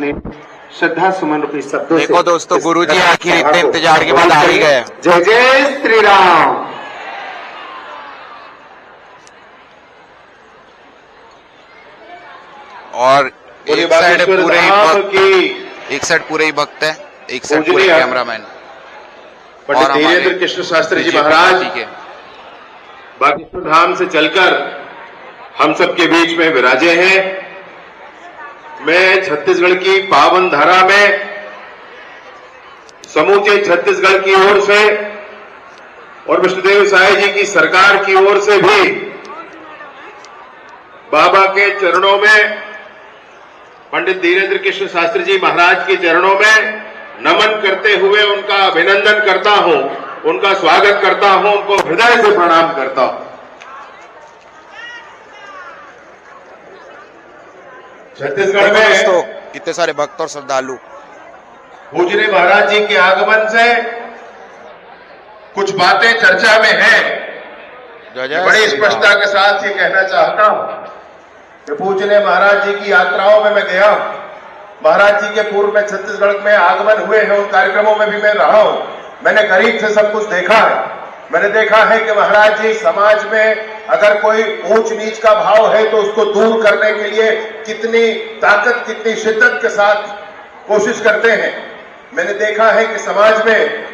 श्रद्धा सुमन रूपी शब्दों से देखो दोस्तों, गुरुजी आखिर इतने इंतजार के बाद आ ही गए। जय जय श्री राम। और एक साइड पूरे ही भक्त है, एक साइड पूरे कैमरामैन पंडित धीरेन्द्र कृष्ण शास्त्री जी महाराज के बागेश्वर धाम से चलकर हम सबके बीच में विराजे हैं। मैं छत्तीसगढ़ की पावन धारा में समूचे छत्तीसगढ़ की ओर से और विष्णुदेव साई जी की सरकार की ओर से भी बाबा के चरणों में, पंडित धीरेन्द्र कृष्ण शास्त्री जी महाराज के चरणों में नमन करते हुए उनका अभिनंदन करता हूं, उनका स्वागत करता हूं, उनको हृदय से प्रणाम करता हूं। छत्तीसगढ़ में दोस्तों कितने सारे भक्त और श्रद्धालु पूजने महाराज जी के आगमन से कुछ बातें चर्चा में हैं। बड़ी स्पष्टता के साथ ये कहना चाहता हूं कि पूजने महाराज जी की यात्राओं में मैं गया, महाराज जी के पूर्व में छत्तीसगढ़ में आगमन हुए हैं, उन कार्यक्रमों में भी मैं रहा हूं। मैंने करीब से सब कुछ देखा है। मैंने देखा है कि महाराज जी समाज में अगर कोई ऊंच नीच का भाव है तो उसको दूर करने के लिए कितनी ताकत, कितनी शिद्दत के साथ कोशिश करते हैं। मैंने देखा है कि समाज में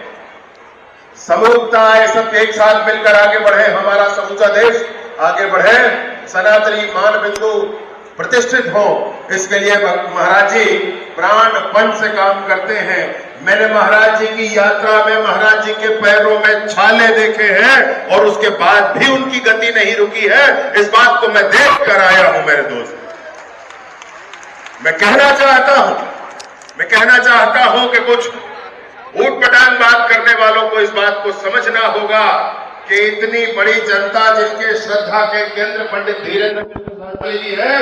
समरूपता है, सब एक साथ मिलकर आगे बढ़े, हमारा समूचा देश आगे बढ़े, सनातनी मान बिंदु प्रतिष्ठित हो, इसके लिए महाराज जी प्राणपण से काम करते हैं। मैंने महाराज जी की यात्रा में महाराज जी के पैरों में छाले देखे हैं और उसके बाद भी उनकी गति नहीं रुकी है। इस बात को मैं देख कर आया हूं मेरे दोस्त। मैं कहना चाहता हूं कि कुछ ऊटपटांग बात करने वालों को इस बात को समझना होगा कि इतनी बड़ी जनता जिनके श्रद्धा के केंद्र पंडित धीरेन्द्र कृष्ण शास्त्री जी है,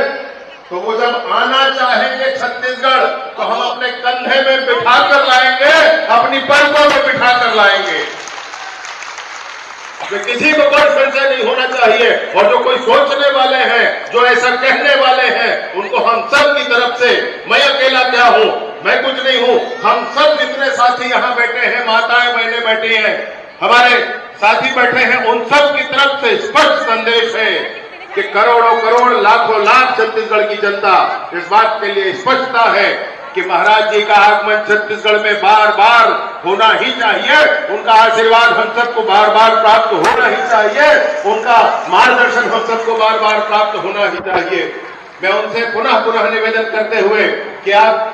तो वो जब आना चाहेंगे छत्तीसगढ़ तो हम अपने कंधे में बिठा कर लाएंगे, अपनी पलकों में बिठा कर लाएंगे। तो किसी को कोई संशय नहीं होना चाहिए। और जो कोई सोचने वाले हैं, जो ऐसा कहने वाले हैं, उनको हम सब की तरफ से, मैं अकेला क्या हूं, मैं कुछ नहीं हूं, हम सब जितने साथी यहां बैठे हैं, माताएं बहनें बैठी हैं, हमारे साथी बैठे हैं, उन सब की तरफ से स्पष्ट संदेश है कि करोड़ों करोड़ लाखों लाख छत्तीसगढ़ की जनता इस बात के लिए स्पष्टता है कि महाराज जी का आगमन छत्तीसगढ़ में बार बार होना ही चाहिए। उनका आशीर्वाद हम सबको बार बार प्राप्त होना ही चाहिए, उनका मार्गदर्शन हम सबको बार बार प्राप्त होना ही चाहिए। मैं उनसे पुनः निवेदन करते हुए कि आप